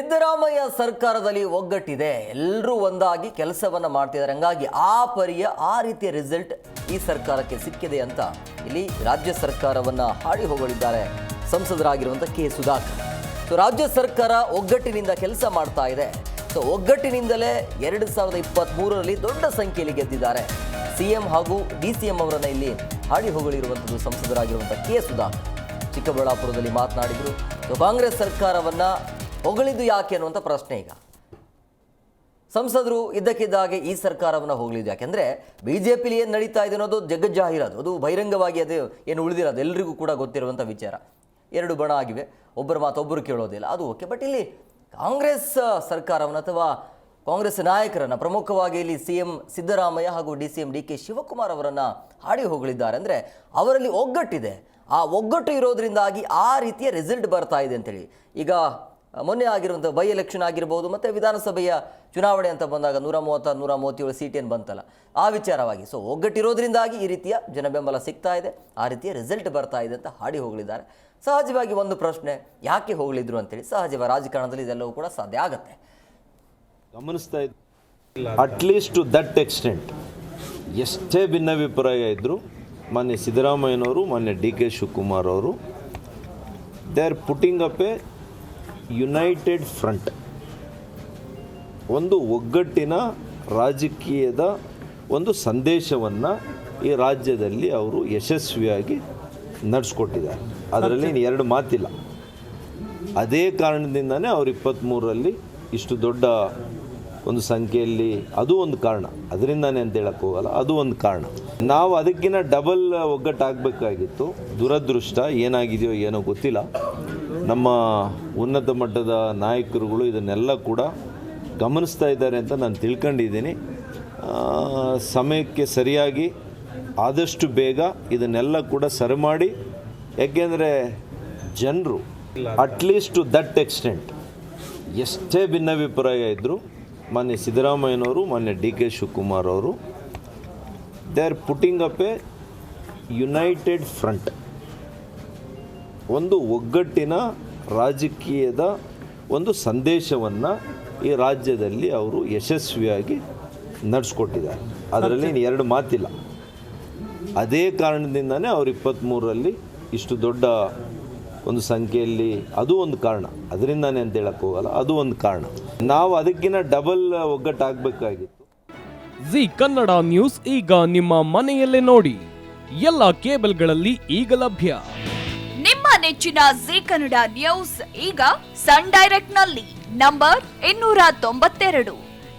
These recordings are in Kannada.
ಸಿದ್ದರಾಮಯ್ಯ ಸರ್ಕಾರದಲ್ಲಿ ಒಗ್ಗಟ್ಟಿದೆ, ಎಲ್ಲರೂ ಒಂದಾಗಿ ಕೆಲಸವನ್ನ ಮಾಡ್ತಿದ್ದಾರೆ. ಹಂಗಾಗಿ ಆ ರೀತಿಯ ರಿಸಲ್ಟ್ ಈ ಸರ್ಕಾರಕ್ಕೆ ಸಿಕ್ಕಿದೆ ಅಂತ ಇಲ್ಲಿ ರಾಜ್ಯ ಸರ್ಕಾರವನ್ನ ಹಾಡಿ ಹೋಗಲಿದ್ದಾರೆ ಸಂಸದರಾಗಿರುವಂತ ಕೆ ಸುಧಾಕರ್. ರಾಜ್ಯ ಸರ್ಕಾರ ಒಗ್ಗಟ್ಟಿನಿಂದ ಕೆಲಸ ಮಾಡ್ತಾ ಇದೆ. ಒಗ್ಗಟ್ಟಿನಿಂದಲೇ 2023ರಲ್ಲಿ ದೊಡ್ಡ ಸಂಖ್ಯೆಯಲ್ಲಿ ಗೆದ್ದಿದ್ದಾರೆ. ಸಿಎಂ ಹಾಗೂ ಡಿಸಿಎಂ ಅವರನ್ನ ಇಲ್ಲಿ ಹಾಡಿ ಹೋಗಲಿರುವಂಥದ್ದು ಸಂಸದರಾಗಿರುವಂಥ ಕೆ ಸುಧಾಕರ್ ಚಿಕ್ಕಬಳ್ಳಾಪುರದಲ್ಲಿ ಮಾತನಾಡಿದರು. ಕಾಂಗ್ರೆಸ್ ಸರ್ಕಾರವನ್ನ ಹೊಗಳಿದ್ದು ಯಾಕೆ ಅನ್ನುವಂಥ ಪ್ರಶ್ನೆ ಈಗ ಸಂಸದರು ಇದ್ದಕ್ಕಿದ್ದಾಗೆ ಈ ಸರ್ಕಾರವನ್ನು ಹೋಗಲಿದ್ದು ಯಾಕೆಂದರೆ ಬಿಜೆಪಿಲಿ ಏನು ನಡೀತಾ ಇದೆ ಅನ್ನೋದು ಜಗಜ್ಜಾಹಿರದು, ಅದು ಬಹಿರಂಗವಾಗಿ ಅದು ಏನು ಉಳಿದಿರೋದು ಎಲ್ಲರಿಗೂ ಕೂಡ ಗೊತ್ತಿರುವಂಥ ವಿಚಾರ. ಎರಡು ಬಣ ಆಗಿವೆ, ಒಬ್ಬರ ಮಾತೊಬ್ಬರು ಕೇಳೋದಿಲ್ಲ, ಅದು ಓಕೆ. ಬಟ್ ಇಲ್ಲಿ ಕಾಂಗ್ರೆಸ್ ಸರ್ಕಾರವನ್ನು ಅಥವಾ ಕಾಂಗ್ರೆಸ್ ನಾಯಕರನ್ನು ಪ್ರಮುಖವಾಗಿ ಇಲ್ಲಿ ಸಿಎಂ ಸಿದ್ದರಾಮಯ್ಯ ಹಾಗೂ ಡಿಸಿಎಂ ಡಿ.ಕೆ. ಶಿವಕುಮಾರ್ ಅವರನ್ನು ಹಾಡಿ ಹೋಗಲಿದ್ದಾರೆ. ಅಂದರೆ ಅವರಲ್ಲಿ ಒಗ್ಗಟ್ಟಿದೆ, ಆ ಒಗ್ಗಟ್ಟು ಇರೋದ್ರಿಂದಾಗಿ ಆ ರೀತಿಯ ರಿಸಲ್ಟ್ ಬರ್ತಾ ಇದೆ ಅಂತೇಳಿ. ಈಗ ಮೊನ್ನೆ ಆಗಿರುವಂಥ ಬೈ ಎಲೆಕ್ಷನ್ ಆಗಿರ್ಬೋದು, ಮತ್ತು ವಿಧಾನಸಭೆಯ ಚುನಾವಣೆ ಅಂತ ಬಂದಾಗ 137 ಸೀಟ್ ಏನು ಬಂತಲ್ಲ, ಆ ವಿಚಾರವಾಗಿ ಒಗ್ಗಟ್ಟಿರೋದ್ರಿಂದಾಗಿ ಈ ರೀತಿಯ ಜನಬೆಂಬಲ ಸಿಗ್ತಾ ಇದೆ, ಆ ರೀತಿಯ ರಿಸಲ್ಟ್ ಬರ್ತಾ ಇದೆ ಅಂತ ಹಾಡಿ ಹೋಗಲಿದ್ದಾರೆ. ಸಹಜವಾಗಿ ಒಂದು ಪ್ರಶ್ನೆ, ಯಾಕೆ ಹೋಗಲಿದ್ರು ಅಂತೇಳಿ. ಸಹಜವಾಗಿ ರಾಜಕಾರಣದಲ್ಲಿ ಇದೆಲ್ಲವೂ ಕೂಡ ಸಾಧ್ಯ ಆಗುತ್ತೆ. ಗಮನಿಸ್ತಾ ಇದ್ದ ಅಟ್ಲೀಸ್ಟ್ ಟು ದಟ್ ಎಕ್ಸ್ಟೆಂಟ್ ಎಷ್ಟೇ ಭಿನ್ನಾಭಿಪ್ರಾಯ ಇದ್ದರೂ ಮಾನ್ಯ ಸಿದ್ದರಾಮಯ್ಯನವರು, ಮಾನ್ಯ ಡಿ.ಕೆ. ಶಿವಕುಮಾರ್ ಅವರು they are putting up A United front. ಒಂದು ಒಗ್ಗಟ್ಟಿನ ರಾಜಕೀಯದ ಒಂದು ಸಂದೇಶವನ್ನು ಈ ರಾಜ್ಯದಲ್ಲಿ ಅವರು ಯಶಸ್ವಿಯಾಗಿ ನಡೆಸ್ಕೊಟ್ಟಿದ್ದಾರೆ. ಅದರಲ್ಲಿ ಎರಡು ಮಾತಿಲ್ಲ. ಅದೇ ಕಾರಣದಿಂದನೇ ಅವರು 23ರಲ್ಲಿ ಇಷ್ಟು ದೊಡ್ಡ ಒಂದು ಸಂಖ್ಯೆಯಲ್ಲಿ, ಅದು ಒಂದು ಕಾರಣ, ಅದರಿಂದಾನೇ ಅಂತ ಹೇಳಕ್ಕೆ ಹೋಗಲ್ಲ, ಅದು ಒಂದು ಕಾರಣ. ನಾವು ಅದಕ್ಕಿಂತ ಡಬಲ್ ಒಗ್ಗಟ್ಟಾಗಬೇಕಾಗಿತ್ತು. ದುರದೃಷ್ಟ ಏನಾಗಿದೆಯೋ ಏನೋ ಗೊತ್ತಿಲ್ಲ. ನಮ್ಮ ಉನ್ನತ ಮಟ್ಟದ ನಾಯಕರುಗಳು ಇದನ್ನೆಲ್ಲ ಕೂಡ ಗಮನಿಸ್ತಾ ಇದ್ದಾರೆ ಅಂತ ನಾನು ತಿಳ್ಕೊಂಡಿದ್ದೀನಿ. ಸಮಯಕ್ಕೆ ಸರಿಯಾಗಿ ಆದಷ್ಟು ಬೇಗ ಇದನ್ನೆಲ್ಲ ಕೂಡ ಸರಿ ಮಾಡಿ, ಯಾಕೆಂದರೆ ಜನರು ಅಟ್ಲೀಸ್ಟ್ ಟು ದಟ್ ಎಕ್ಸ್ಟೆಂಟ್ ಎಷ್ಟೇ ಭಿನ್ನಾಭಿಪ್ರಾಯ ಇದ್ದರೂ ಮಾನ್ಯ ಸಿದ್ದರಾಮಯ್ಯನವರು, ಮಾನ್ಯ ಡಿ.ಕೆ. ಶಿವಕುಮಾರ್ ಅವರು they are putting up A United front. ಒಂದು ಒಗ್ಗಟ್ಟಿನ ರಾಜಕೀಯದ ಒಂದು ಸಂದೇಶವನ್ನು ಈ ರಾಜ್ಯದಲ್ಲಿ ಅವರು ಯಶಸ್ವಿಯಾಗಿ ನಡೆಸ್ಕೊಟ್ಟಿದ್ದಾರೆ. ಅದರಲ್ಲಿ ಎರಡು ಮಾತಿಲ್ಲ. ಅದೇ ಕಾರಣದಿಂದನೇ ಅವರು 23ರಲ್ಲಿ ಇಷ್ಟು ದೊಡ್ಡ ಒಂದು ಸಂಖ್ಯೆಯಲ್ಲಿ, ಅದು ಒಂದು ಕಾರಣ, ಅದರಿಂದಾನೇ ಅಂತ ಹೇಳಕ್ಕೆ ಹೋಗಲ್ಲ, ಅದು ಒಂದು ಕಾರಣ. ನಾವು ಅದಕ್ಕಿಂತ ಡಬಲ್ ಒಗ್ಗಟ್ಟಾಗಬೇಕಾಗಿತ್ತು. ಜಿ ಕನ್ನಡ ನ್ಯೂಸ್ ಈಗ ನಿಮ್ಮ ಮನೆಯಲ್ಲೇ ನೋಡಿ. ಎಲ್ಲ ಕೇಬಲ್ಗಳಲ್ಲಿ ಈಗ ಲಭ್ಯ. ನಿಮ್ಮ ನೆಚ್ಚಿನ ಜಿ ಕನ್ನಡ ನ್ಯೂಸ್ ಈಗ ಸನ್ ಡೈರೆಕ್ಟ್ ನಲ್ಲಿ number 292,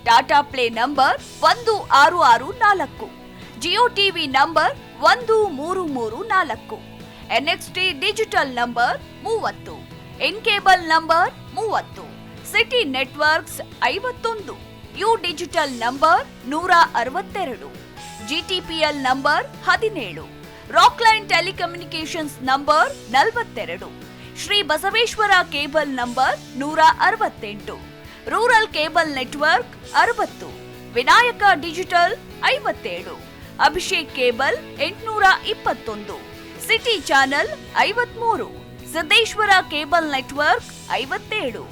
Tata play number 1664, Jio TV number 1334, NXT digital number 30, in cable number 30, city networks 51, U digital number 162, GTPL number 17, Rockline telecommunications number 42, Shri Basaveshwara cable number 168, rural cable network 60, Vinayaka digital 57, Abhishek cable 821, city channel 53, Siddeshwara cable network 57,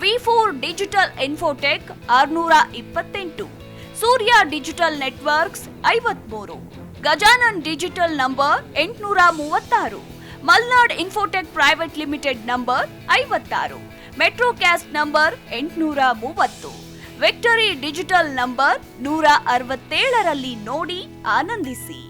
V4 digital Infotech 628, Surya digital networks 53, Gajanan digital number 836, Malnad Infotech Private Limited number 56, Metrocast number 830, Victory Digital number 167ರಲ್ಲಿ ನೋಡಿ ಆನಂದಿಸಿ.